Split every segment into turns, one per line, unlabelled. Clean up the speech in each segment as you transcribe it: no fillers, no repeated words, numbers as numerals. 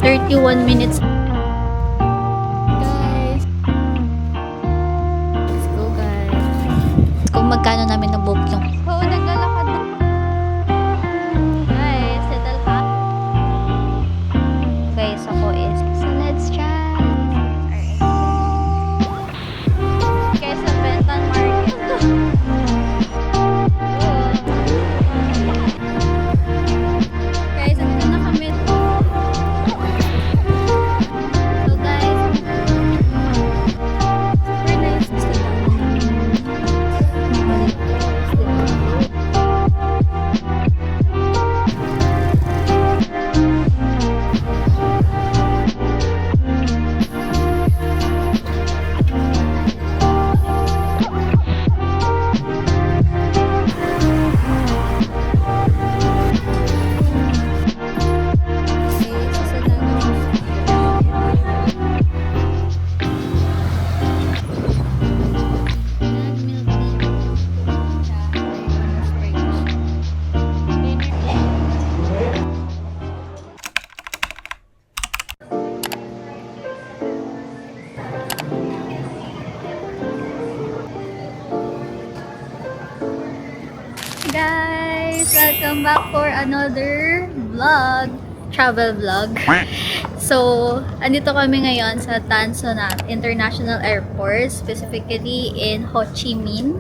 31 minutes. Guys, let's go guys. Kung magkano namin na-book yung... Oo, naglalakad na. Guys, settle ha? Guys, ako is... So, let's try. Alright. Guys, sa Benton Market. Guys, andito na kami. So guys, super nice sila. Guys, welcome back for another vlog, travel vlog. So, andito kami ngayon sa Tan Son Nhat International Airport, specifically in Ho Chi Minh.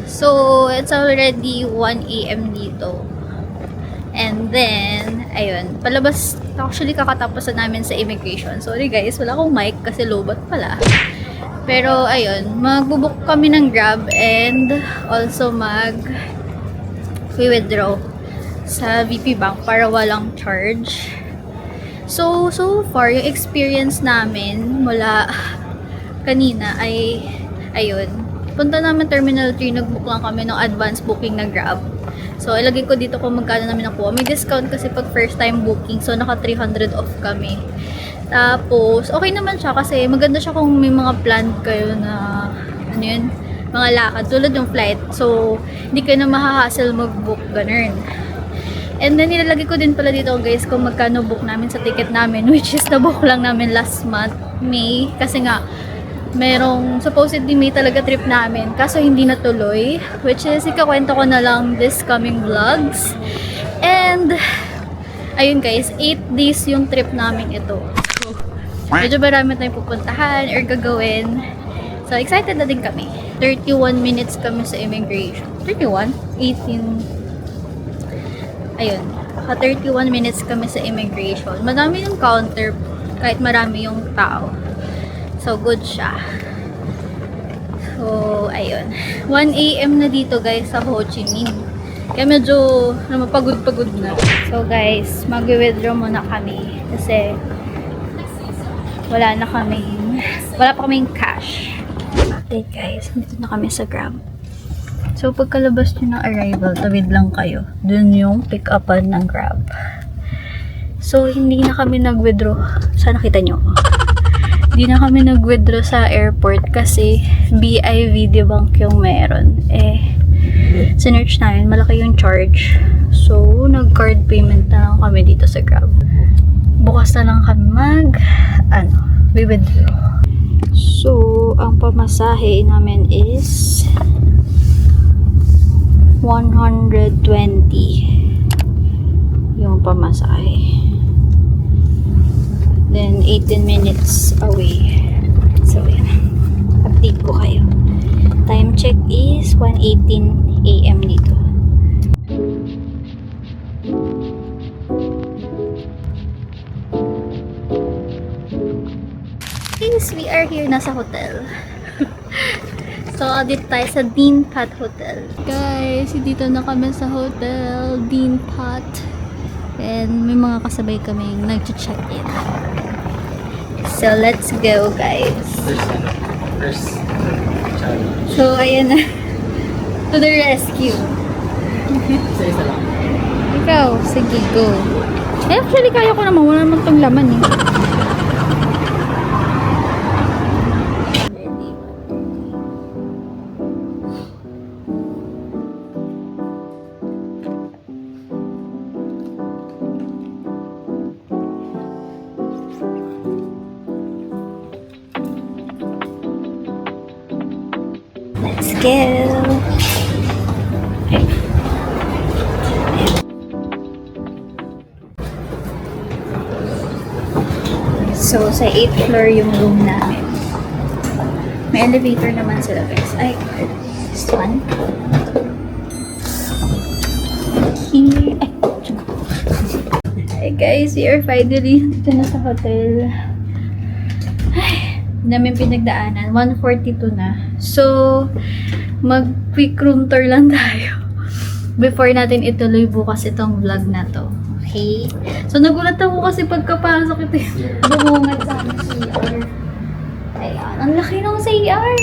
So, it's already 1 AM dito. And then, ayun, palabas, actually kakatapos na namin sa immigration. Sorry guys, wala akong mic kasi lobat pala. Pero ayun, magbubuk kami ng Grab and also withdraw sa VP Bank para walang charge. So far, yung experience namin mula kanina ay ayun. Punta namin Terminal 3, nagbook lang kami ng advance booking na Grab. So, ilagay ko dito kung magkano namin nakuha. May discount kasi pag first time booking. So, naka 300 off kami. Tapos, okay naman siya kasi maganda siya kung may mga plan kayo na, ano yun, mga lakad. Tulad yung flight. So, hindi kayo na mahahassle mag-book. Ganun. And then, nilalagay ko din pala dito guys kung magkano book namin sa ticket namin. Which is, na-book lang namin last month, May. Kasi nga, merong supposedly May talaga trip namin. Kaso, hindi natuloy. Which is, ikakwento ko na lang this coming vlogs. And, ayun guys, 8 days yung trip namin ito. Medyo marami tayong pupuntahan or gagawin. So, excited na din kami. 31 minutes kami sa immigration. 31? 18. Ayun. 31 minutes kami sa immigration. Madami yung counter kahit marami yung tao. So, good siya. So, ayun. 1 AM na dito guys sa Ho Chi Minh. Kaya medyo mapagod-pagod na. So, guys, mag-withdraw muna kami. Kasi wala pa kaming cash. Okay guys, dito na kami sa Grab. So pagkalabas nyo ng arrival, tawid lang kayo. Dun yung pick-upan ng Grab. So hindi na kami nag-withdraw. Sana nakita nyo. Hindi na kami nag-withdraw sa airport kasi BIV Bank yung meron. Sinearch namin, malaki yung charge. So nag-card payment na lang kami dito sa Grab. Bukas na lang kami withdraw. So, ang pamasahe namin is 120 yung pamasahe. Then, 18 minutes away. So, yan. Update ko kayo. Time check is 1:18 AM dito. We are here na sa hotel. So, dito tayo sa Dean Pat Hotel. Guys, dito na kami sa hotel, Dean Pat. And may mga kasabay kaming nag-check-in. So, let's go, guys.
First.
So, ayan na. To the rescue.
Isa-isa lang.
Ikaw, sige, go. Actually, kaya ko naman. Wala naman itong laman eh. go! So, sa 8th floor yung room namin. May elevator naman sila guys. Ay, this one. Here. Ay, guys, we are finally dito na sa hotel. Ay, namin pinagdaanan. 1:42 na. So, mag-quick room tour lang tayo. Before natin ituloy bukas itong vlog na to. Okay? So, nagulat ako kasi pagkapasok ito yung bumungad sa aming CR. Ayan. Ang laki ng CR!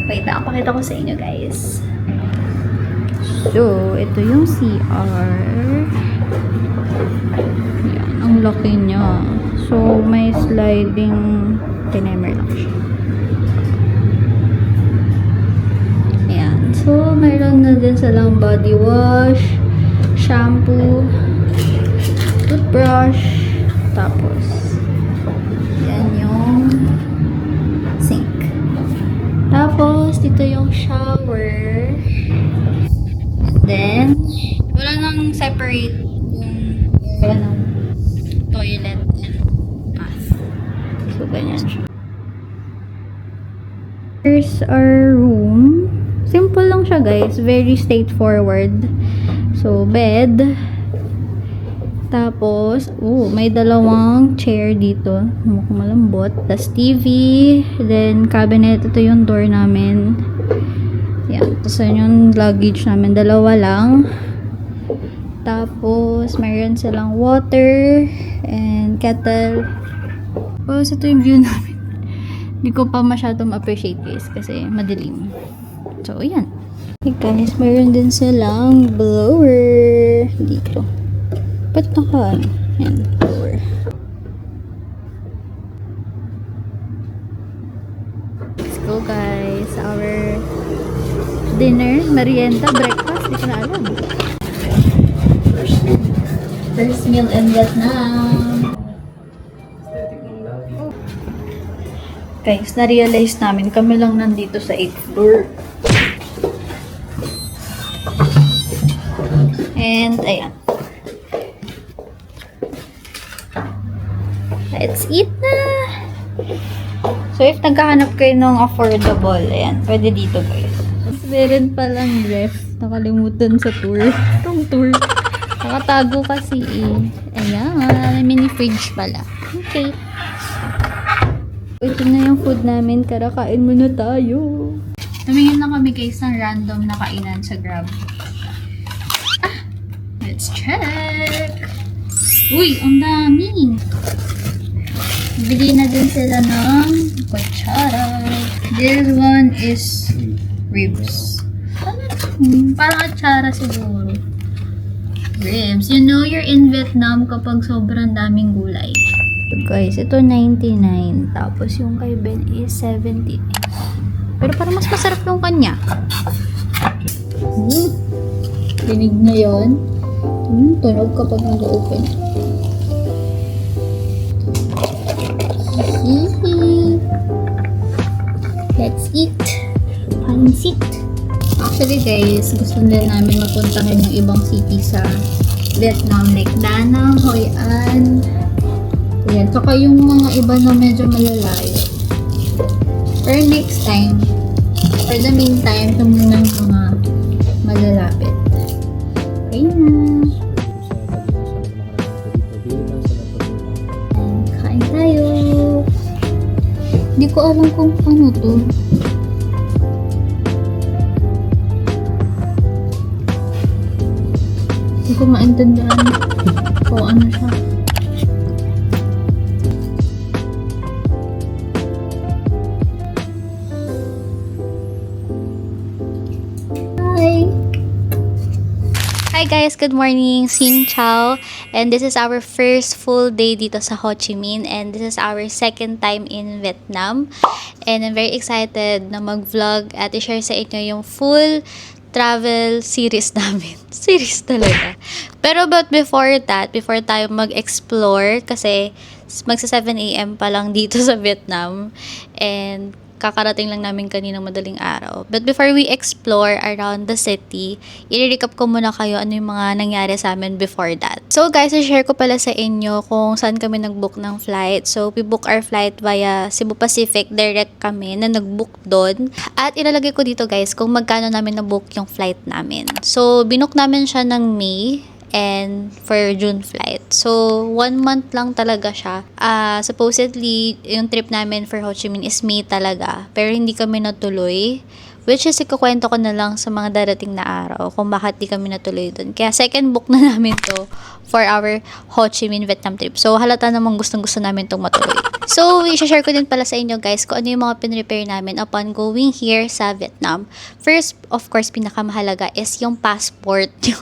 Wait, nakapakita ko sa inyo, guys. So, ito yung CR. Ayan. Ang laki niya. So, may sliding timer lang siya. Ayan. So, mayroon na din silang body wash, shampoo, toothbrush, tapos yan yung sink. Tapos, dito yung shower. Then, wala nang separate yung area ng toilet and bath. So, ganyan siya. Here's our room. Simple lang siya, guys. Very straightforward. So, bed. Tapos, may dalawang chair dito. Mukhang malambot. Tapos, TV. Then, cabinet. Ito yung door namin. Yan. Tapos, yung luggage namin. Dalawa lang. Tapos, mayroon silang water and kettle. Tapos, ito yung view namin. Hindi ko pa masyadong appreciate, guys. Kasi, madilim. So, yan. Hey, guys. Mayroon din silang blower. Dito. Ba't naka, yan, blower. Let's go, guys. Our dinner, merienda, breakfast. Hindi ko na alam. First meal in Vietnam. Guys, na-realize namin, kami lang nandito sa 8th floor. And, ayan. Let's eat na! So, if nagkahanap kayo ng affordable, ayan, pwede dito guys. Meron palang ref. Nakalimutan sa tour. Itong tour. Nakatago kasi eh. Ayan, may mini fridge pala. Okay. Ito na yung food namin. Tara, kain muna tayo. Tumingin lang kami guys ng random na kainan sa Grab. Let's check! Uy, ang dami! Bili na din sila ng kutsara. This one is ribs. Parang atsara siguro. Ribs. You know you're in Vietnam kapag sobrang daming gulay. So guys, ito 99. Tapos yung kay Ben is 70. Pero parang mas masarap yung kanya. Tinig na yun. Tunog kapag nag-open. Let's eat. Pansit. Actually guys, gusto din namin mapuntahin yung ibang city sa Vietnam. Like Da Nang, Hoi An. Ayan. Saka yung mga iba na medyo malalayo. Pero next time, for the meantime, ito muna yung mga malalapit. Okay na. Kain tayo. Hindi ko alam kung ano to. Hindi ko maintindihan kung ano siya. Hi! Hi guys, good morning. Xin Chào. And this is our first full day dito sa Ho Chi Minh and this is our second time in Vietnam. And I'm very excited na mag-vlog at i-share sa inyo yung full travel series namin. Series talaga. Pero but before that, before tayo mag-explore kasi magsa 7 AM pa lang dito sa Vietnam and kakarating lang namin kanina madaling araw. But before we explore around the city, i-recap ko muna kayo ano yung mga nangyari sa amin before that. So guys, i-share ko pala sa inyo kung saan kami nag-book ng flight. So we book our flight via Cebu Pacific, direct kami na nag-book doon. At ilalagay ko dito guys kung magkano namin na-book yung flight namin. So binook namin siya ng May and for June flight. So, 1 month lang talaga siya. Supposedly, yung trip namin for Ho Chi Minh is May talaga. Pero hindi kami natuloy. Which is, ikukwento ko na lang sa mga darating na araw kung bakit di kami natuloy dun. Kaya second book na namin to for our Ho Chi Minh Vietnam trip. So, halata namang gustong-gusto namin itong matuloy. So, i-share ko din pala sa inyo guys kung ano yung mga pinrepair namin upon going here sa Vietnam. First, of course, pinakamahalaga is yung passport nyo.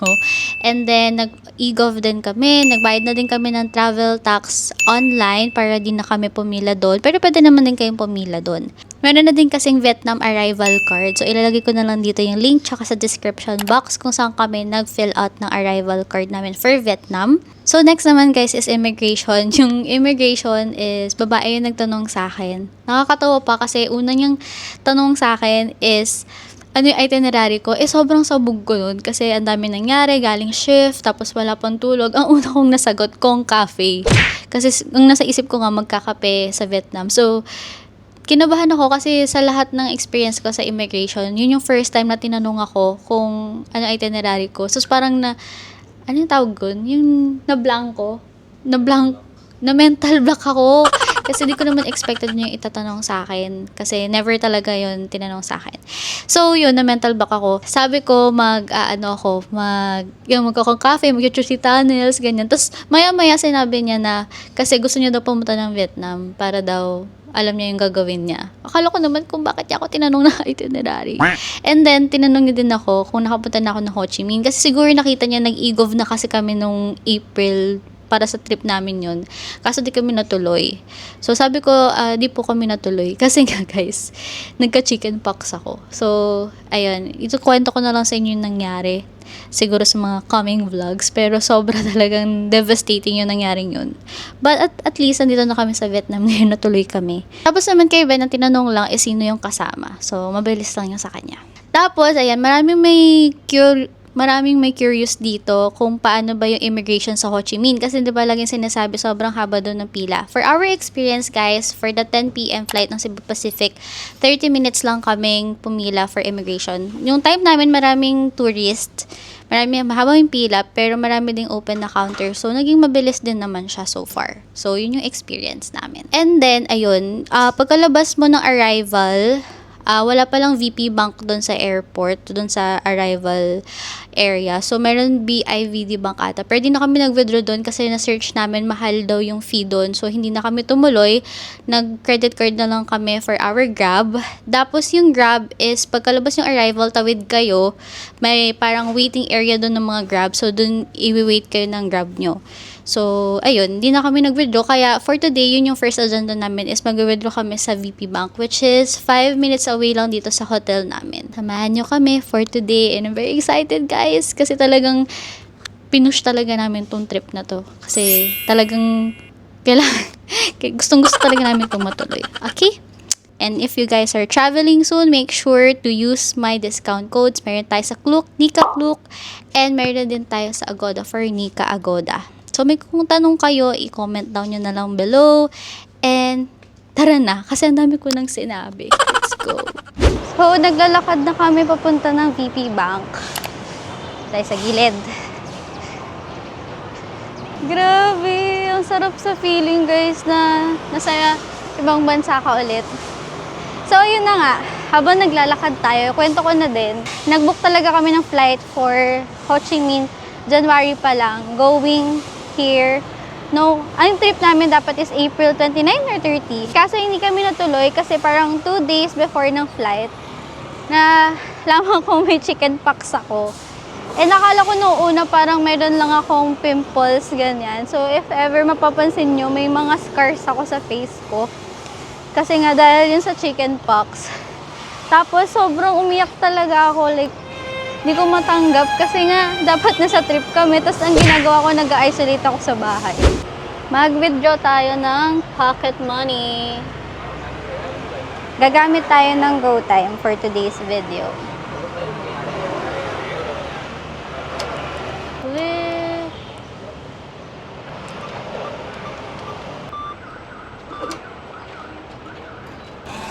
And then, nag-e-gov din kami. Nagbayad na din kami ng travel tax online para di na kami pumila doon. Pero pwede naman din kayong pumila doon. Meron na din kasing Vietnam arrival card. So, ilalagay ko na lang dito yung link tsaka sa description box kung saan kami nag-fill out ng arrival card namin for Vietnam. So, next naman guys is immigration. Yung immigration is babae yung nagtanong sa akin. Nakakatawa pa kasi una niyang tanong sa akin is ano yung itinerary ko, sobrang sabog ko nun kasi ang dami nangyari, galing shift, tapos wala pang tulog. Ang una kong nasagot, Kong Cafe. Kasi ang nasa isip ko nga magkakape sa Vietnam. So, kinabahan ako kasi sa lahat ng experience ko sa immigration, yun yung first time na tinanong ako kung ano itinerary ko. So, parang ano yung tawag gun? Yung na mental block ako. Kasi di ko naman expected yung itatanong sa akin. Kasi never talaga yun tinanong sa akin. So, yun, na mental block ako. Sabi ko, magkakong cafe, mag-chuchi tunnels, ganyan. Tapos, maya-maya sinabi niya na, kasi gusto niya daw pumunta ng Vietnam para daw alam niya yung gagawin niya. Akala ko naman kung bakit niya ako tinanong na itinerary. And then, tinanong niya din ako kung nakapunta na ako ng Ho Chi Minh. Kasi siguro nakita niya nag-e-gov na kasi kami nung April para sa trip namin yun. Kaso di kami natuloy. So, sabi ko, di po kami natuloy. Kasi nga, guys, nagka-chicken pox ako. So, ayun. Ito kwento ko na lang sa inyo yung nangyari. Siguro sa mga coming vlogs. Pero sobra talagang devastating yung nangyaring yun. But at least, nandito na kami sa Vietnam ngayon, natuloy kami. Tapos naman kay Ben, ang tinanong lang is sino yung kasama. So, mabilis lang yung sa kanya. Tapos, ayan, maraming may curious dito kung paano ba yung immigration sa Ho Chi Minh. Kasi di ba laging sinasabi sobrang haba doon ng pila. For our experience guys, for the 10 p.m. flight ng Cebu Pacific, 30 minutes lang kaming pumila for immigration. Yung time namin maraming tourist, mahaba yung pila, pero marami ding open na counter. So, naging mabilis din naman siya so far. So, yun yung experience namin. And then, ayun, pagkalabas mo ng arrival, wala palang VP Bank doon sa airport, doon sa arrival area. So, meron BIVD Bank ata. Pero di na kami nag-withdraw doon kasi na-search namin, mahal daw yung fee doon. So, hindi na kami tumuloy. Nag-credit card na lang kami for our Grab. Tapos, yung Grab is, pagkalabas yung arrival, tawid kayo, may parang waiting area doon ng mga Grab. So, doon i-wait kayo ng Grab nyo. So, ayun, hindi na kami nag-withdraw. Kaya, for today, yun yung first agenda namin is mag-withdraw kami sa VP Bank, which is 5 minutes away lang dito sa hotel namin. Samahan nyo kami for today. And I'm very excited, guys. Kasi talagang pinush talaga namin tong trip na to. Kasi talagang kailangan, gustong-gusto talaga namin itong matuloy. Okay? And if you guys are traveling soon, make sure to use my discount codes. Meron tayo sa Klook, Nika Klook, and meron din tayo sa Agoda for Nika Agoda. So, kung tanong kayo, i-comment down nyo na lang below. And, tara na. Kasi ang dami ko nang sinabi. Let's go. So, naglalakad na kami papunta ng VP Bank. Tayo sa gilid. Grabe. Ang sarap sa feeling, guys, na nasa ibang bansa ka ulit. So, yun na nga. Habang naglalakad tayo, kwento ko na din. Nag-book talaga kami ng flight for Ho Chi Minh. January pa lang. Going here. No, ang trip namin dapat is April 29 or 30. Kaso hindi kami natuloy kasi parang 2 days before ng flight na lamang kong may chicken pox ako. Eh nakala ko noong una parang meron lang akong pimples, ganyan. So if ever mapapansin nyo, may mga scars ako sa face ko. Kasi nga dahil yun sa chicken pox. Tapos sobrang umiyak talaga ako, like hindi ko matanggap kasi nga dapat nasa trip kami. Tapos ang ginagawa ko, nag-isolate ako sa bahay. Mag-withdraw tayo ng pocket money. Gagamit tayo ng GoTime for today's video. Wait.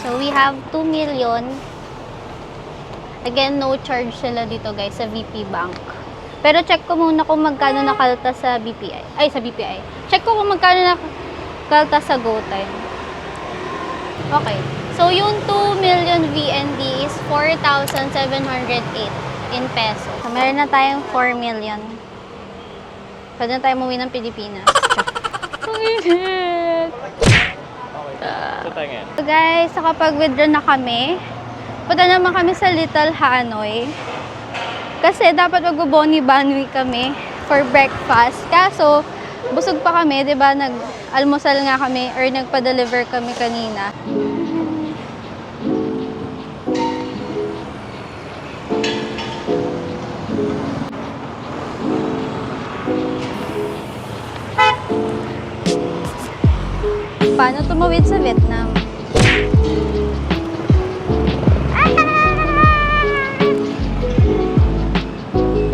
So, we have 2 million. Again, no charge sila dito guys sa VP Bank. Pero check ko muna kung magkano nakalta sa BPI. Ay, sa BPI. Check ko kung magkano nakalta sa GoTime. Okay. So, yung 2 million VND is 4,708 in peso. So, meron na tayong 4 million. Pwede na tayo umuwi ng Pilipinas.
So tayo ngayon.
So guys, nakapag-withdraw na kami. Punta naman kami sa Little Hanoi. Kasi dapat mag-boni banwi kami for breakfast. Kaso, busog pa kami, 'di ba? Nag-almusal nga kami or nagpa-deliver kami kanina. Paano tumawid sa Vietnam?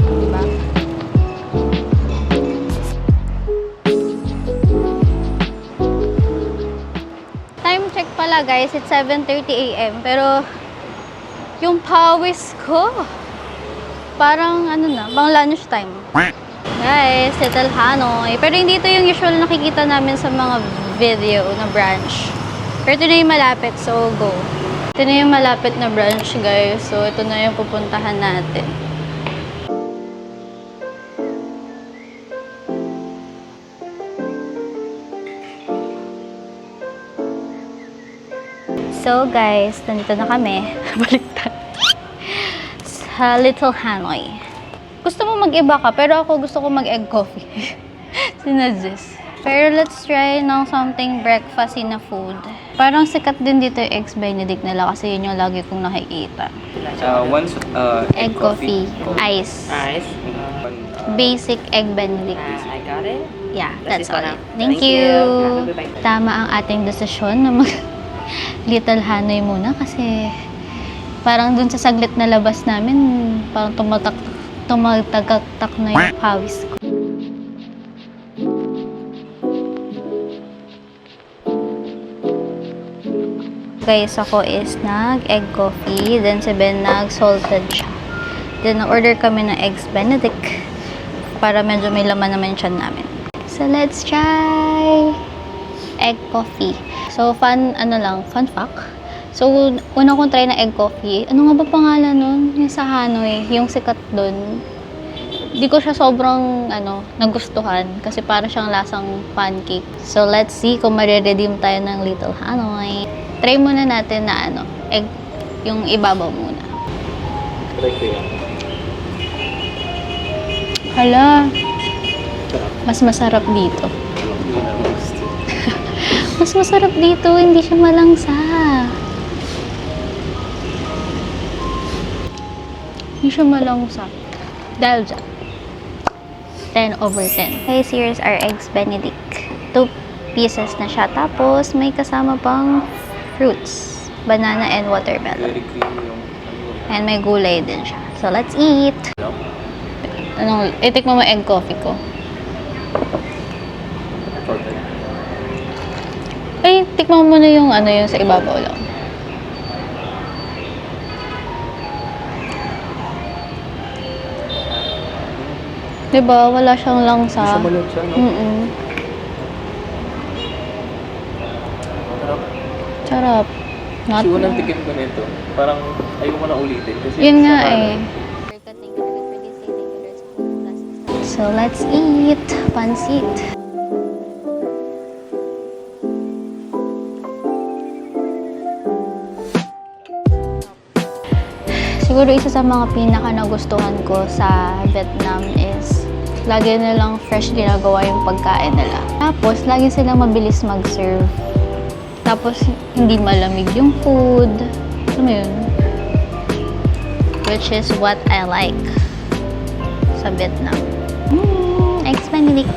Diba? Time check pala guys, it's 7:30 AM. Pero yung pawis ko, parang ano na, pang lunch time. Guys, Little Hanoi. Pero hindi ito yung usual nakikita namin sa mga video na branch. Pero ito na yung malapit, so go. Ito na yung malapit na branch, guys. So, ito na yung pupuntahan natin. So, guys, nandito na kami. Baliktad. Sa Little Hanoi. Gusto mo mag-iba ka, pero ako gusto ko mag-egg coffee. Sinadjust. Pero let's try ng something breakfasty na food. Parang sikat din dito yung Eggs Benedict nila kasi yun yung lagi kong nakikita.
Egg coffee.
Ice.
Ice.
Basic Egg Benedict.
I got it.
Yeah, that's
That's it
all.
for now.
Thank
Thank
you.
you. Bye-bye.
Tama ang ating desisyon na mag Little Hanoi muna kasi parang dun sa saglit na labas namin, parang tumatagak na yung pawis ko. Guys, ako is nag-egg coffee, then si Ben nag-salted siya. Then, nag-order kami ng Eggs Benedict para medyo may laman naman yung tiyan namin. So, let's try egg coffee. So, fun fact. So, una kong try na egg coffee. Ano nga ba pangalan nun? Yung sa Hanoi, yung sikat dun. Di ko siya sobrang, nagustuhan. Kasi para siyang lasang pancake. So, let's see kung mariredeem tayo ng Little Hanoi. Try muna natin na, egg, yung ibabaw muna.
Try ko yan.
Hala, mas masarap dito. Mas masarap dito, hindi siya malangsa. Hindi siya malangsa. Dahil dyan. 10/10. Guys, here's our Eggs Benedict. 2 pieces na siya. Tapos, may kasama pang fruits. Banana and watermelon.
Very creamy yung
And may gulay din siya. So, let's eat! Itikman mo egg coffee ko. Ay, tikman mo muna yung yung sa ibabaw lang. Diba? Wala siyang langsa.
Siya malot siya, no? Sarap.
Sarap. Not
Kasi unang tikim ko nito, parang ayoko na ulitin. Kasi
Yun nga
sa
eh. So, let's eat pansit. Siguro isa sa mga pinaka nagustuhan ko sa Vietnam is lagi nilang fresh ginagawa yung pagkain nila. Tapos, lagi silang mabilis mag-serve. Tapos, hindi malamig yung food. Alam mo yun? Which is what I like sa Vietnam. Eggs Benedict.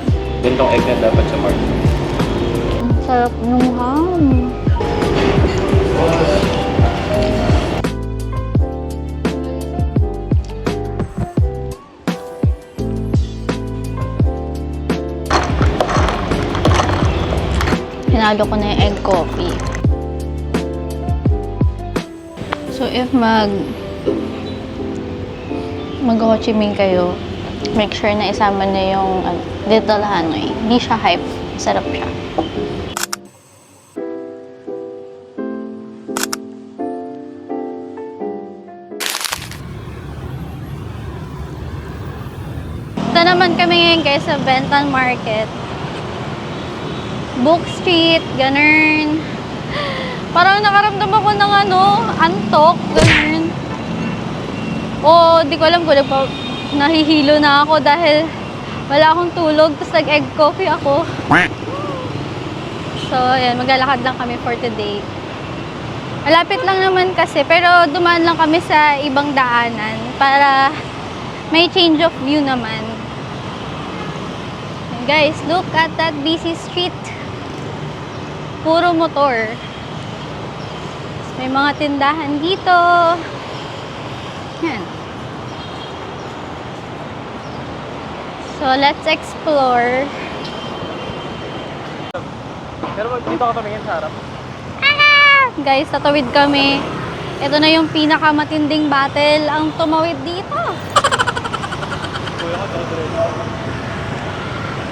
Gantong egg na dapat sa market.
Ang sarap nung ham. panalo ko na yung egg coffee. So, if mag-Ho Chi Minh kayo, make sure na isama na yung Little Hanoi. Hindi siya hype. Sarap siya. Ito naman kami ngayon guys sa Bentan Market. Book Street, ganun. Parang nakaramdam ako ng antok, ganun. Di ko alam kung nahihilo na ako dahil wala akong tulog, tapos nag-egg coffee ako. So, ayan, maglalakad lang kami for today. Malapit lang naman kasi, pero dumaan lang kami sa ibang daanan para may change of view naman. And guys, look at that busy street. Puro motor. May mga tindahan dito. Yan. So, let's explore.
Pero dito ka tumingin sa harap.
Guys, tatawid kami. Ito na yung pinakamatinding battle ang tumawid dito.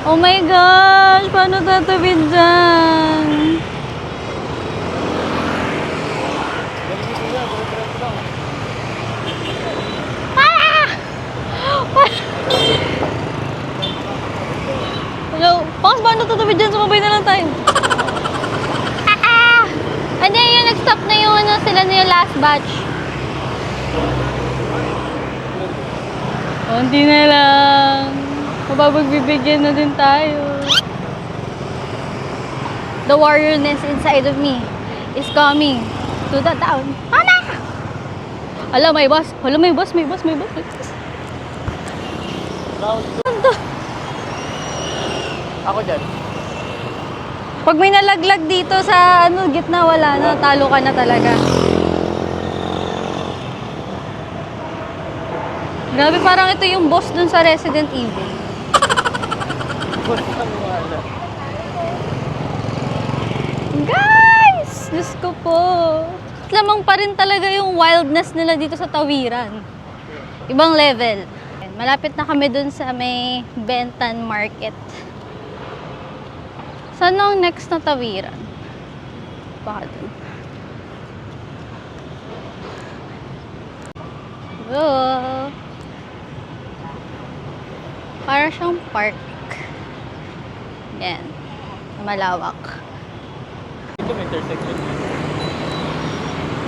Oh my gosh! Paano tatawid dyan? Hello? Paano tatawid dyan? Sumabay na lang tayo. Ano yung nag-stop na yung sila na yung last batch. Konti na lang. Mapapagbibigyan na din tayo. The warriorness inside of me is coming to the town. Mama! Hala, may boss. Hala, may boss.
Ako dyan.
Pag may nalaglag dito sa gitna, wala na. Talo ka na talaga. Grabe, parang ito yung boss dun sa Resident Evil. Guys! Diyos ko po. Lamang pa rin talaga yung wildness nila dito sa tawiran. Ibang level. Malapit na kami dun sa may Bentan Market. Saan ang next na tawiran? Baka dun. Whoa! Para siyang park. Yan. Malawak.
Ito may intersection.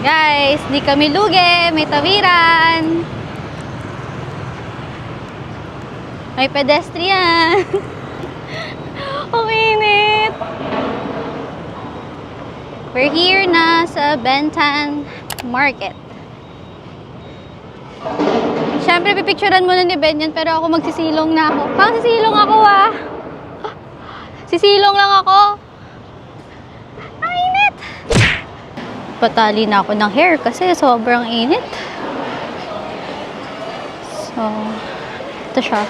Guys, di kami lugi. May tawiran. May pedestrian. Ang init. We're here na sa Bentan Market. Siyempre, pipicturean muna ni Ben yan, pero ako magsisilong na ako. Parang sisilong ako Sisilong lang ako. Ang init. Patali na ako ng hair kasi sobrang init. So, ito siya.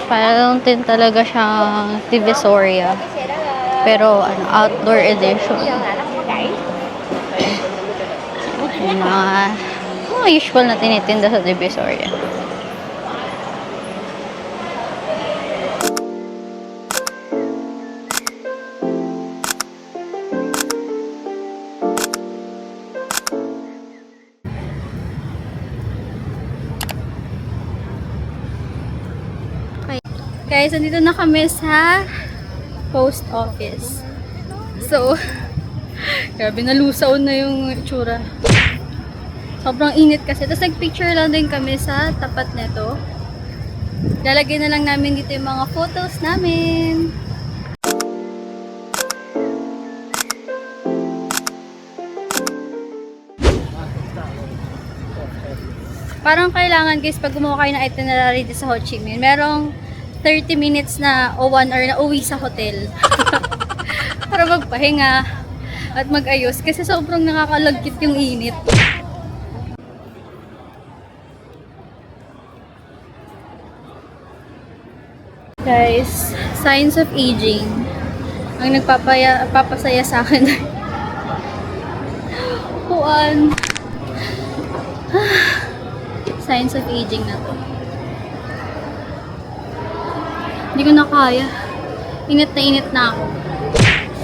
Parang din talaga siyang Divisoria. Pero outdoor edition. Yung mga usual na tinitinda sa Divisoria. Guys, andito na kami sa post office. So, grabe, nalusaw na yung itsura. Sobrang init kasi. Tapos nagpicture lang din kami sa tapat nito. Lalagay na lang namin dito yung mga photos namin. Parang kailangan guys, pag gumawa kayo ng itinerary dito sa Ho Chi Minh, merong 30 minutes na o 1 hour na uwi sa hotel. Para magpahinga at mag-ayos kasi sobrang nakakalagkit yung init. Guys, signs of aging. Ang nagpapasaya sa akin. Kuan. Signs of aging na to. Hindi ko na kaya. Init na ako.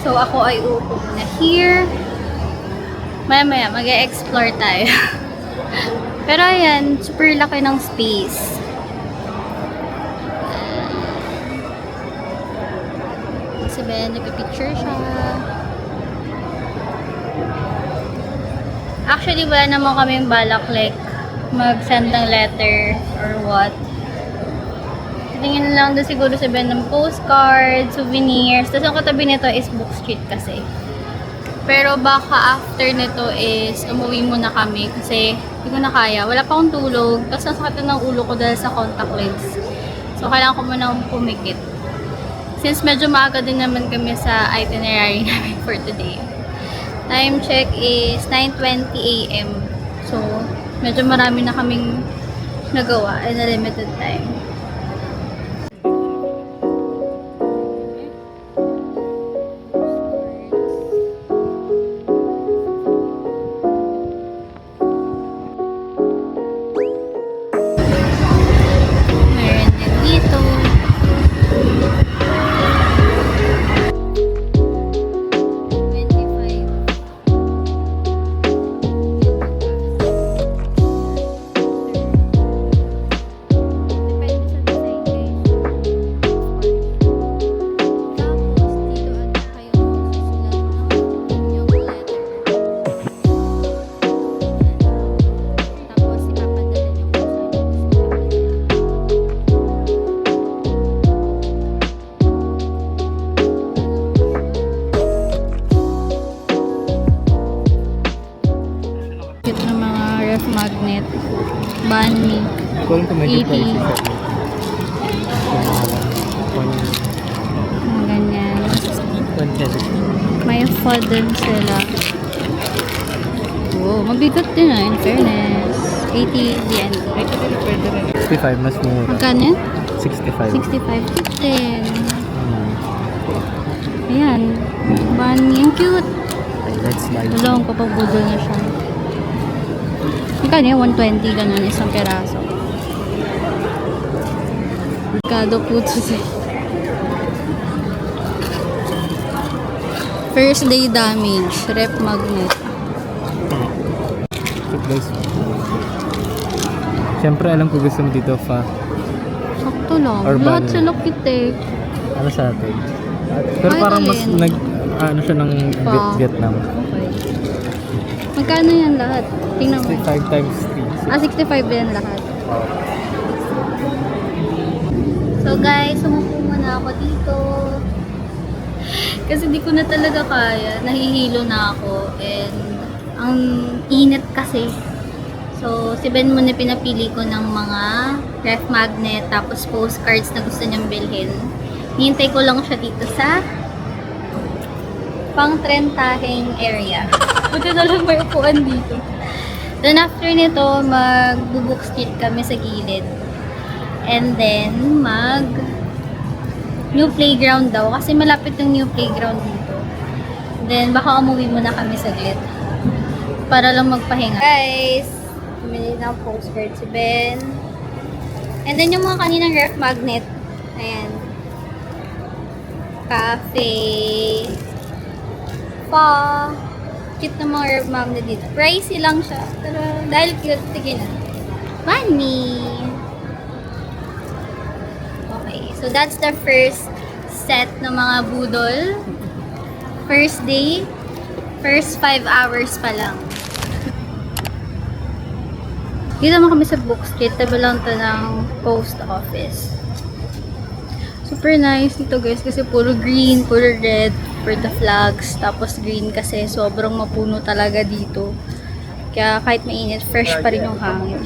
So, ako ay uupo na here. Maya-maya, mag-e-explore tayo. Pero ayan, super laki ng space. Si Ben, nagpipicture siya. Actually, wala naman kaming balak like mag-send ng letter or what. Tingin lang doon siguro si Ben ng postcards, souvenirs. Tapos ang katabi nito is Book Street kasi. Pero baka after nito is umuwi muna kami kasi hindi ko na kaya. Wala pa akong tulog. Tapos nasakit na ng ulo ko dahil sa contact lens. So, kailangan ko muna pumikit. Since medyo maaga din naman kami sa itinerary namin for today. Time check is 9:20 AM. So, medyo marami na kaming nagawa in a limited time. Meron din dito. Cute na mga ref magnet. Bunny.
According to medyo
80.
pricey siya.
Mga ganyan.
110.
May food din sila. Wow, mabigat din ah, in fairness. 80 yen.
65, mas mura.
Magkano yan?
65.
65.15. Ayan. Bunny. Ang cute.
Let's buy.
Wala akong papagbudol na siya. Magkano yan? 120 ganun isang peraso. Mercado Putsu. First day damage. Rep magnet.
So guys, siyempre alam ko gusto mo dito fa.
Sakto lang.
Or
Lahat
bunny.
sila cute eh.
Ano sa atin? Pero
Ay,
parang mas
alin?
ano siya ng Vietnam.
Okay. Magkano yan lahat? Tingnan mo.
65 times 3.
65 yan lahat. So guys, sumuko muna ako dito. Kasi di ko na talaga kaya. Nahihilo na ako. And ang init kasi. So, si Ben muna pinapili ko ng mga ref magnet tapos postcards na gusto niyang bilhin. Hintay ko lang siya dito sa pang-trentaheng area. Buti na lang may upuan dito. Then after nito, mag-book street kami sa gilid. And then, new playground daw. Kasi malapit yung new playground dito. Then, baka umuwi muna kami saglit. Para lang magpahinga. Guys, bumili ng postcard si Ben. And then, yung mga kaninang ref magnet. Ayan. Cafe. Pa. Cute na mga ref magnet dito. Pricey lang siya. Pero, dahil cute, tigil na. Money. So, that's the first set ng mga budol. First day. First 5 hours pa lang. Dito naman kami sa Book Street. Tabi lang to ng post office. Super nice dito guys kasi puro green, puro red for the flags. Tapos green kasi sobrang mapuno talaga dito. Kaya kahit mainit, fresh pa rin yung hangin.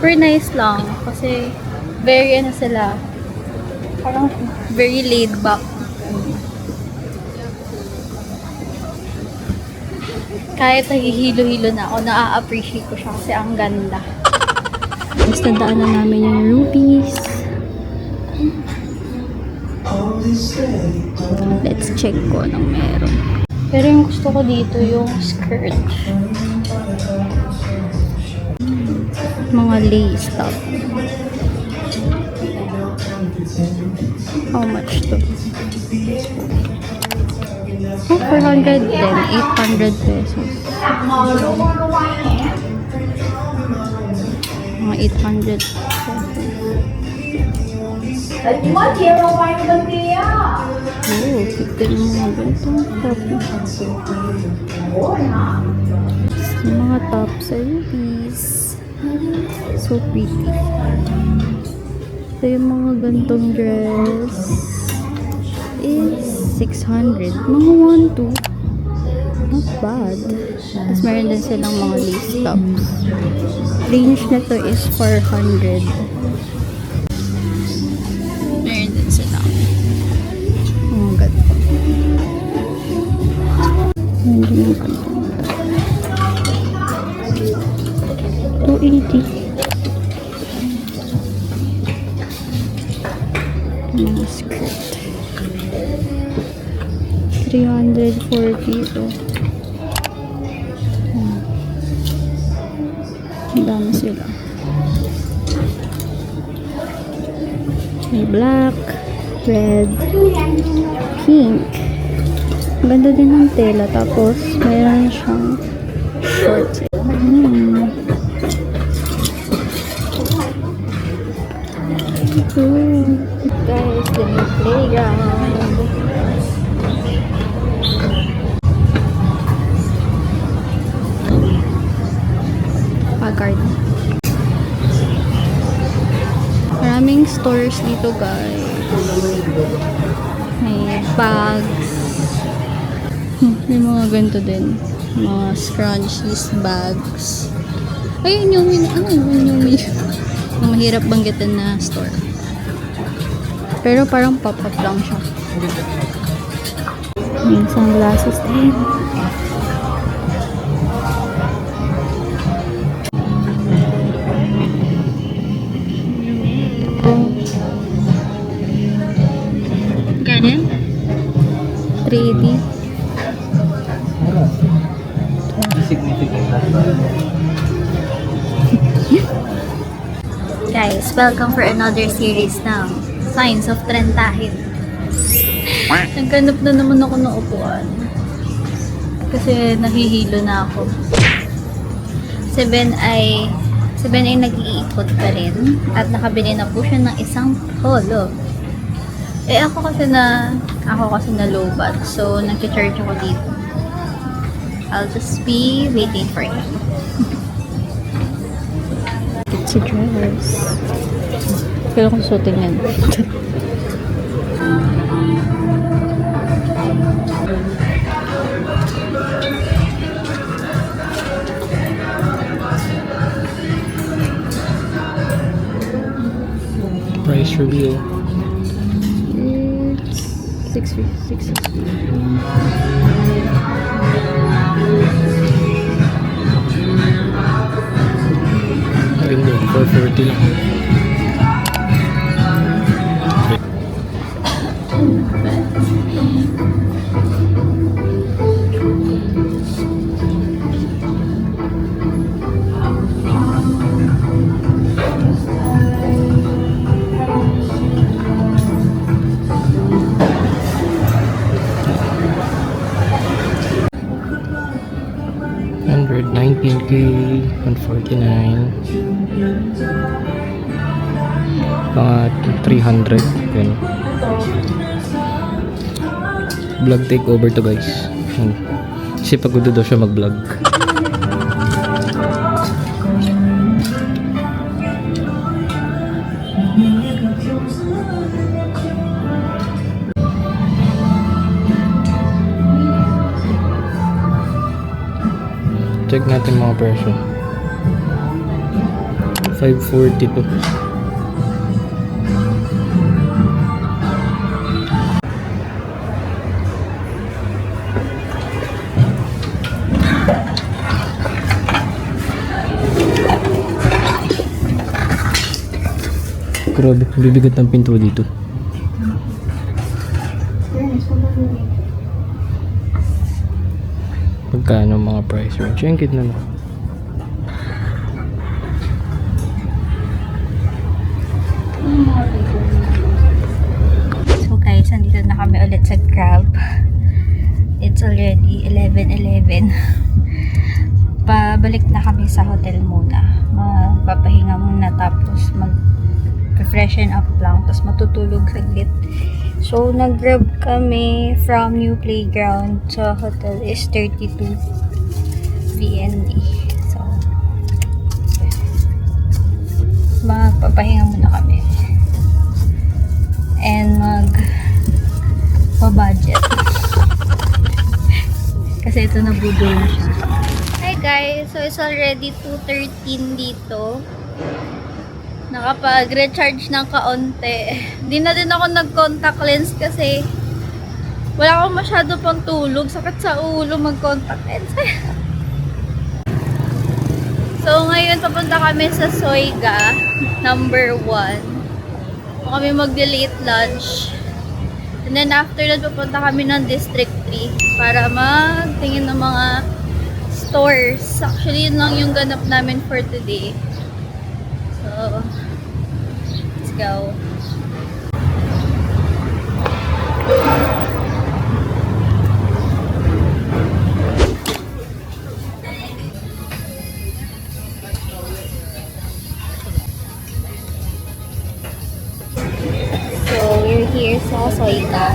Super nice lang kasi very ano sila, parang very laid back. Kahit nahihilo-hilo na ako, na-appreciate ko siya kasi ang ganda. Basta daanan namin yung rupees. Let's check ko anong meron. Pero yung gusto ko dito yung skirt. Mga lace top. How much to? Oh, 410. 800 pesos. Mga 800 pesos. Oh, kita yung mga ganito. Yung mga top sa rupees. So pretty. Ito yung mga gantong dress is 600. Mga 1, 2. Not bad. Tapos meron din silang mga lace tops. Range na to is 400. Meron din silang mga ganito. Meron din yung ganito. 280. Mga skirt. 340 ito. Ang dami sila. May black, red, pink. Ang ganda din ng tela. Tapos, mayroon siyang shorts. Guys, the new playground. Garden. Maraming stores dito, guys. May bags. May mga ganito din. Mga scrunchies, bags. Ayun yung yung mahirap banggitin na store. Pero parang pop-up lang siya. May sunglasses din. Ganun? 380.
Significant.
Guys, welcome for another series ng Signs of Trentahin. Naghanap na naman ako ng upuan. Kasi nahihilo na ako. 7 ay nag-iikot pa rin. At nakabili na po siya ng isang polo. Ako kasi na low-bat. So, nag-charge ako dito. I'll just be waiting for him. It's a dress. Kailan ko suotin yan?
Price review.
It's 660.
Maganda, 440 lang. $119K, $149, mga 300, yun. Vlog takeover to, guys. Kasi pagod daw siya mag-vlog. Check natin mga presyo. 540 to. Grabe, bibigat ng pinto dito. Magkano mga price range? Yung kit na lang.
So guys, nandito na kami ulit sa Grab. It's already 11:11. Pabalik na kami sa hotel muna. Magpapahinga muna tapos mag-freshen up lang. Tapos matutulog saglit. So, nag-grab kami from New Playground sa hotel is 32 VND. So, magpapahinga muna kami. And mag-budget. Kasi ito nabudol na siya. Hi guys! So, it's already 2:13 dito. Nakapag-recharge ng kaunti. Di na din ako nag-contact lens kasi wala akong masyado pang tulog. Sakit sa ulo mag-contact lens. So, ngayon papunta kami sa Soyga, number 1. Kami mag-late lunch. And then after that, pupunta kami ng District 3 para magtingin ng mga stores. Actually, yun lang yung ganap namin for today. So, let's go. So, we're here sa Soyga.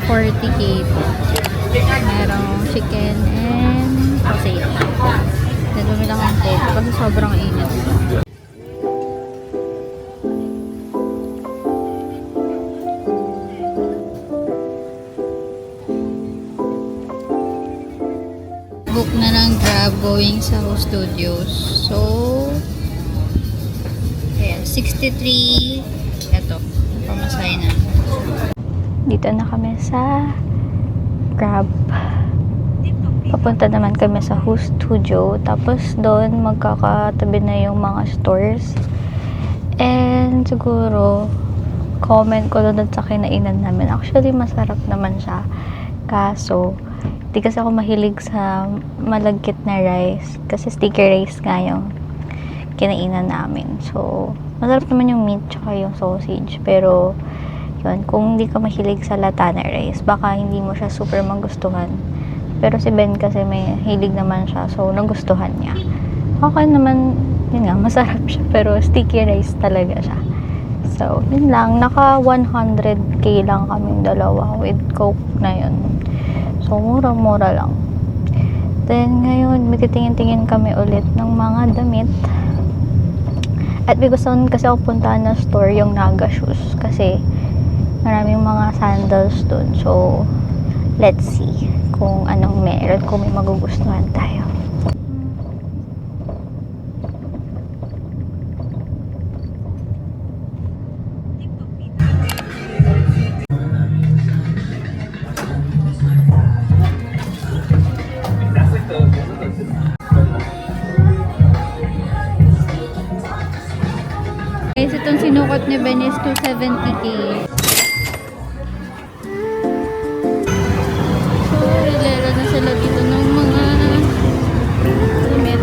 40k po. Merong chicken and potato. Nadumi lang ang coke kasi sobrang init. Book na ng Grab going sa Host Studios. So, ayan, 63. Ito, pamasahe na. Dito na kami sa Grab. Papunta naman kami sa Host Studio. Tapos doon magkakatabi na yung mga stores. And siguro comment ko doon sa kinainan namin. Actually masarap naman siya. Kaso di kasi ako mahilig sa malagkit na rice. Kasi sticky rice nga yung kinainan namin. So masarap naman yung meat tsaka yung sausage. Pero yun, kung hindi ka mahilig sa lata na rice, baka hindi mo siya super magustuhan. Pero si Ben kasi may hilig naman siya, so nagustuhan niya. Okay naman, yun nga, masarap siya, pero sticky rice talaga siya. So, yun lang, naka 100k lang kaming dalawa with coke na yun. So, mura-mura lang. Then, ngayon, magtitingin-tingin kami ulit ng mga damit. At may gusto kasi ako puntahan na store, yung Naga Shoes, kasi maraming mga sandals dun. So, let's see kung anong meron, kung may magugustuhan tayo. Guys, itong sinukot ni Ben is 270k. Hilera na sila dito ng mga damit.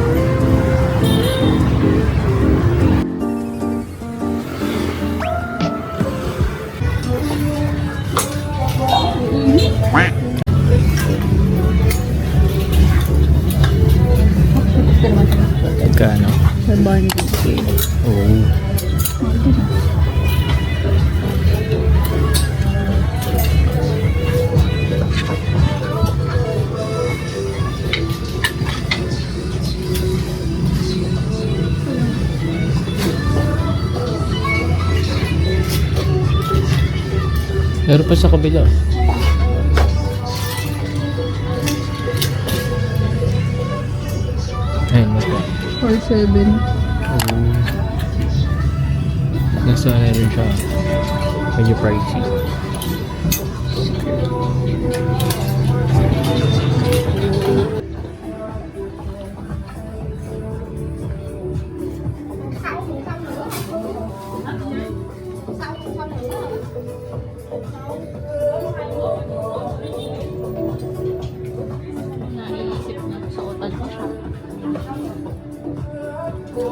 Magkano?
Sa bonded here.
Oh. Meron pa sa kabila. Ayun, magka.
4.7.
Oh. Nasa na rin siya. Medyo pricey.
This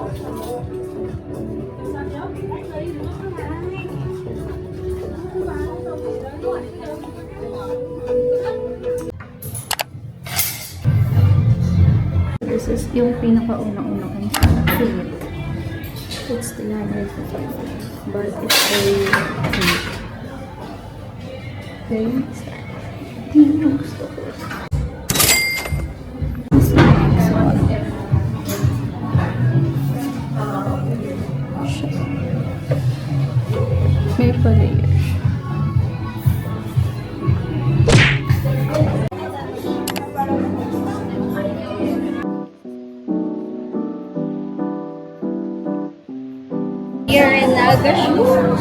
is yung pinaka-unang-unang kong favorite. It's the ladder, but it's very cute. Okay, ito yung gusto ko. This is the next one. May pa-layer. Here in Naga shoes.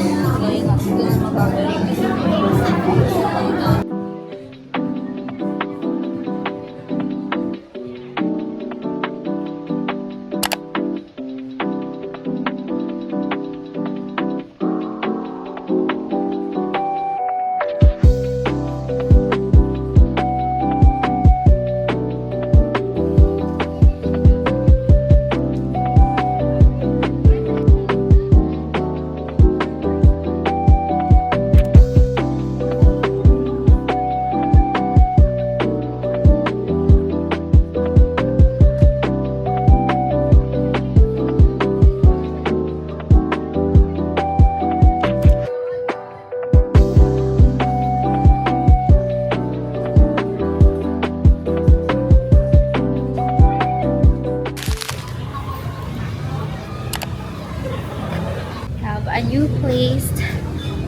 Have a new place.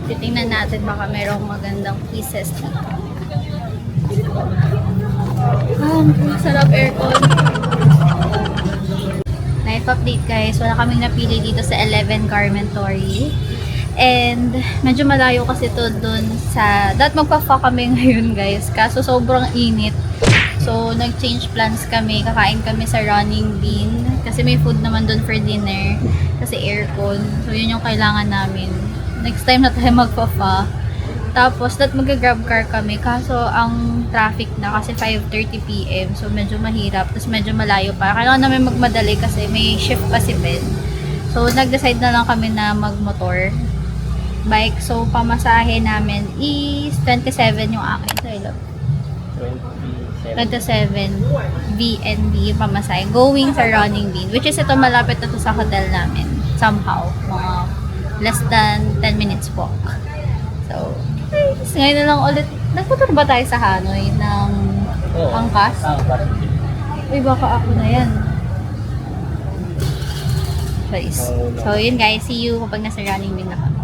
Titingnan natin baka merong magandang pieces dito. Sarap aircon. Life update guys. Wala kaming napili dito sa 11 Garmentory. And medyo malayo kasi to dun sa... magpa-fa kami ngayon guys. Kaso sobrang init. So, nag-change plans kami. Kakain kami sa Running Bean. Kasi may food naman dun for dinner. Kasi aircon. So, yun yung kailangan namin. Next time na tayo magpa-fa. Tapos, mag-grab car kami. Kaso, ang traffic na kasi 5:30 PM. So, medyo mahirap. Tapos, medyo malayo pa. Kailangan namin magmadali kasi may shift pa si Ben. So, nag-decide na lang kami na mag-motor. Bike. So, pamasahe namin is 27 yung akin. So, I love 27 VNB yung pamasahe. Going sa Running Bean. Which is ito, malapit na to sa hotel namin. Somehow. Mga less than 10 minutes walk. So, guys, ngayon na lang ulit. Nagmotor ba tayo sa Hanoi ng angkas? Uy, baka ako na yan. Guys. So, yun guys. See you kapag nasa Running Bean na kami.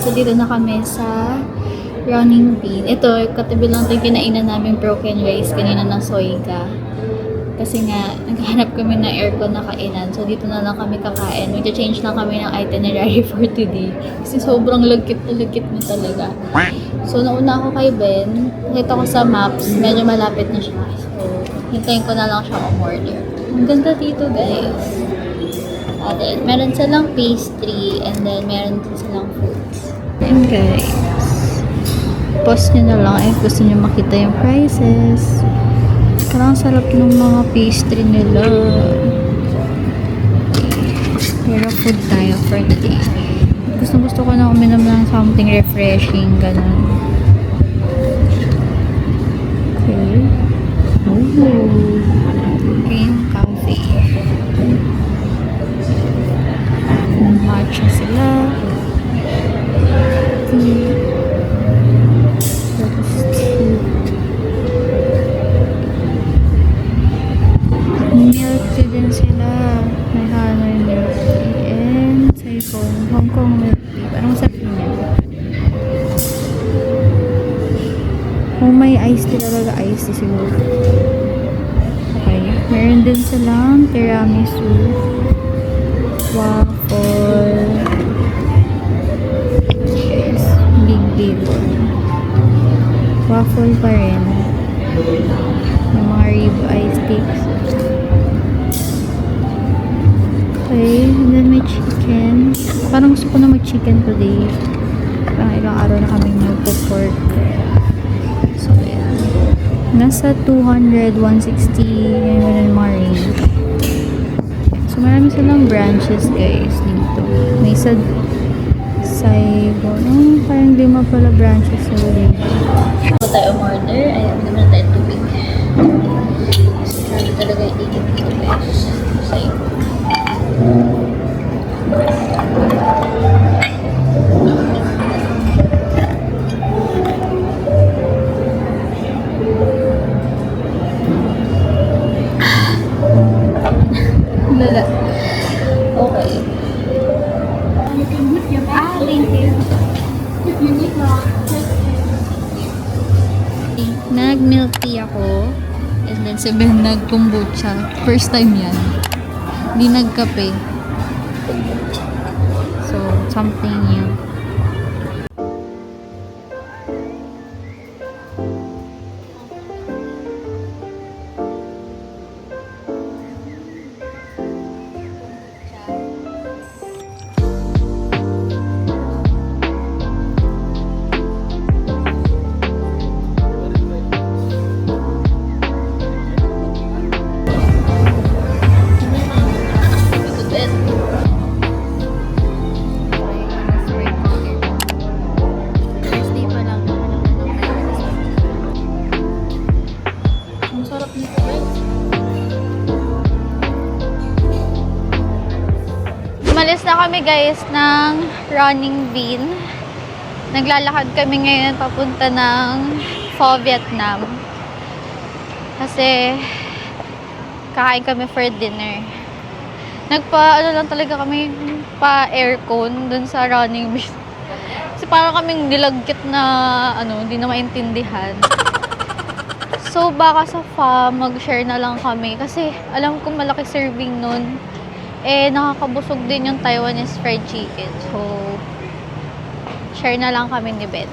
So, dito na kami sa Running Bean. Ito, katabi lang ito yung kinainan namin broken rice kanina ng soyga. Kasi nga, naghanap kami ng aircon na kainan. So, dito na lang kami kakain. Mag-change lang kami ng itinerary for today. Kasi sobrang lagkit na talaga. So, nauna ako kay Ben. Nakita ko sa maps, medyo malapit na siya. So, hintayin ko na lang siya umorder. Ang ganda dito, guys. And then, meron silang pastry and then meron din silang fruits. And guys, post nyo na lang if gusto nyo makita yung prices. Parang sarap ng mga pastry nila. Pero food tayo for the day. Gusto ko na uminom ng something refreshing, ganun. Okay. Ooh. Green coffee. Matcha sila. milk tea din sila. May Hanoi milk tea and Saigon, Hong Kong milk tea. Parang sa niya. Kung may iced tea talaga, iced tea siguro. Okay. Meron din silang tiramisu, waffle. Guys, big deal. Waffle pa rin. Yung mga rib eye sticks. Okay, and then may chicken. Parang gusto ko na mag-chicken today. Parang ilang araw na kaming magpo-pork. So, yan. Nasa 200, 160, yung mga range. So, marami silang branches, guys, dito. May sa Saigon. Parang 5 pala branches sa ulit. So, tayo umorder. Ayan, naman tayo tubig. Grabe talaga yung ikit dito, guys. Saigon. Lala. Okay. Thank you. Nag-milk tea ako. And then si Ben nag-kombucha. First time yan. Hindi nagkape. So, something new. Umalis na kami guys ng Running Bean. Naglalakad kami ngayon papunta ng Pho Vietnam. Kasi kakain kami for dinner. Ano lang talaga kami, pa-aircon dun sa Running Bean. Kasi parang kaming nilagkit na, hindi na maintindihan. So, baka sa Pho, mag-share na lang kami. Kasi alam ko malaki serving nun. Nakakabusog din yung Taiwanese fried chicken. So, share na lang kami ni Ben.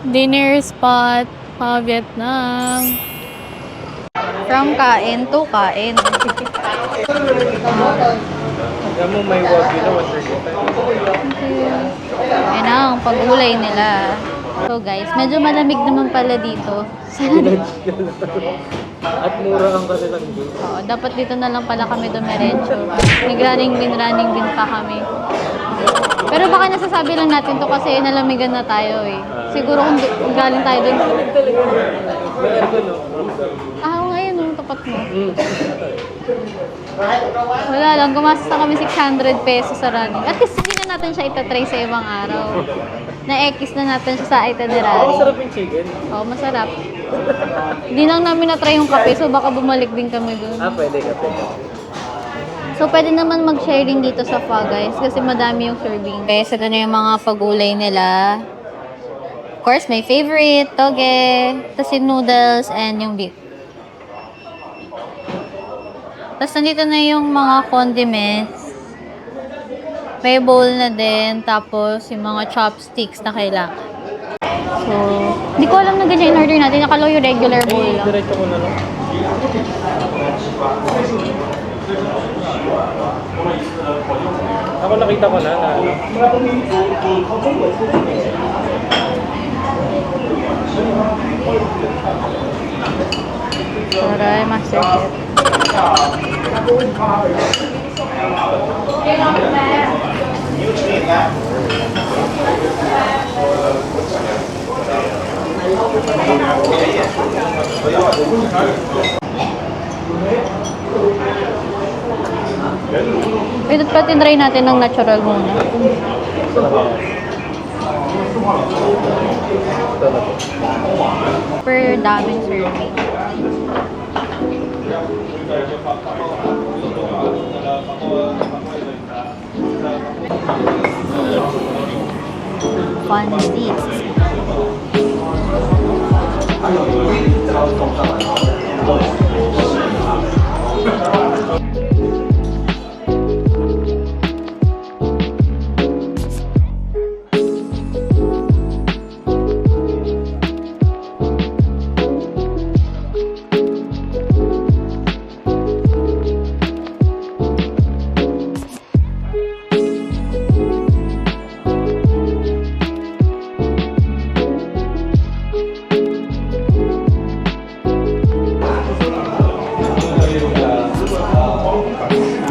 Dinner spot, Pho Vietnam. From kain to kain.
Alam mo, may wagyu na 135.
Yan ang pag-ulay nila. So guys, medyo malamig naman pala dito.
At mura ang kanilang dun.
Oo, dapat dito na lang pala kami dumiretso. Nag-running din pa kami. Pero baka nasasabi lang natin to kasi nalamigan na tayo eh. Siguro kung galing tayo dun.
May aircon, no?
Ngayon, tapat mo. Wala lang, gumastos na kami 600 pesos sa running. At least hindi na natin siya itatry sa ibang araw. Na-X na natin siya sa itinerary.
Masarap yung chicken.
Oo, masarap. Hindi lang namin na-try yung kape, so baka bumalik din kami dun.
Pwede ka.
So, pwede naman mag-sharing dito sa Pho, guys, kasi madami yung serving. Guys, ito na yung mga pagulay nila. Of course, my favorite, toge, tapos yung noodles, and yung beef. Tapos, nandito na yung mga condiments. May bowl na din, tapos yung mga chopsticks na kailangan. So, hindi ko alam na ganyan in-order natin. Nakalaw yung regular bowl lang.
Diretso ko na lang. Ako nakita ko na
Aray, master chef. Ito pa tinry natin ng natural muna. Per daming serving.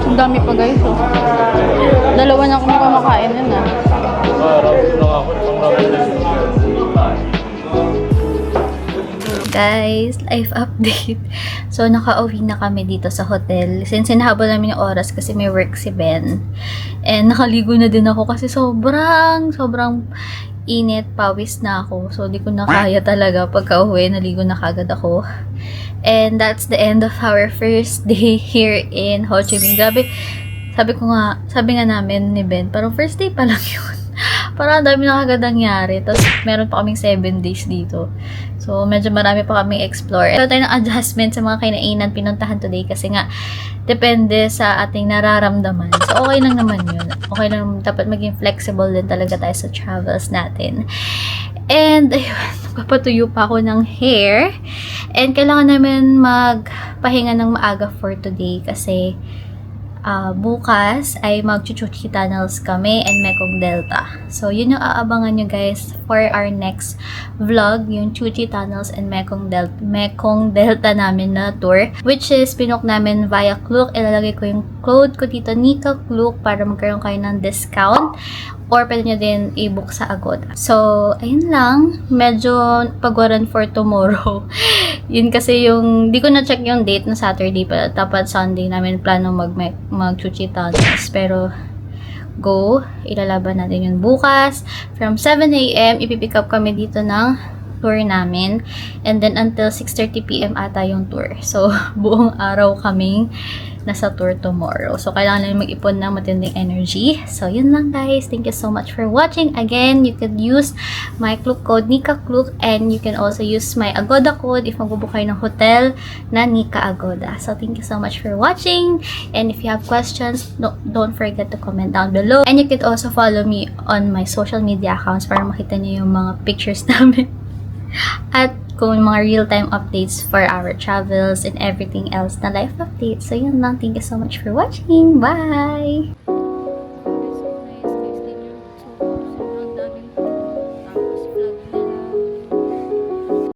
Ang dami pa guys, oh. Dalawa na kami kumakain nun, ah. Guys, life update. So, nakauwi na kami dito sa hotel. Since hinahabol namin yung oras kasi may work si Ben. And nakaligo na din ako kasi sobrang init, pawis na ako. So, di ko na kaya talaga. Pagka uwi, naligo na kagad ako. And that's the end of our first day here in Ho Chi Minh. Grabe, sabi nga namin ni Ben, parang first day pa lang yun. Parang ang dami na kagad nangyari. Tapos, meron pa kaming 7 days dito. So, medyo marami pa kaming explore. Ito tayo ng adjustment sa mga kinainan pinuntahan today kasi nga, depende sa ating nararamdaman. So, okay lang naman yun. Okay lang, dapat maging flexible din talaga tayo sa travels natin. And, ayun, papatuyo pa ako ng hair. And, kailangan namin magpahinga ng maaga for today kasi bukas ay mag-Chuchi Tunnels kami and Mekong Delta. So, yun yung aabangan nyo guys for our next vlog, yung Chuchi Tunnels and Mekong Delta namin na tour, which is pinook namin via Klook. Ilalagay ko yung code ko dito, Nika Klook, para magkaroon kayo ng discount. Or pwede nyo din i-book sa Agoda. So, ayun lang. Medyo pagwaran for tomorrow. Yun kasi yung, di ko na-check yung date na Saturday pa. Dapat Sunday namin plano mag-Chuchi Tunnels. Pero, go. Ilalaban natin yun bukas. From 7 a.m., ipipick up kami dito ng tour namin. And then, until 6:30 p.m. ata yung tour. So, buong araw kaming nasa tour tomorrow. So, kailangan namin mag-ipon ng matinding energy. So, yun lang guys. Thank you so much for watching. Again, you could use my Klook code, Nika Klook, and you can also use my Agoda code if magbubook kayo ng hotel na Nika Agoda. So, thank you so much for watching. And if you have questions, don't forget to comment down below. And you could also follow me on my social media accounts para makita niyo yung mga pictures namin. At kung mga real-time updates for our travels and everything else na life updates. So, yun lang. Thank you so much for watching. Bye!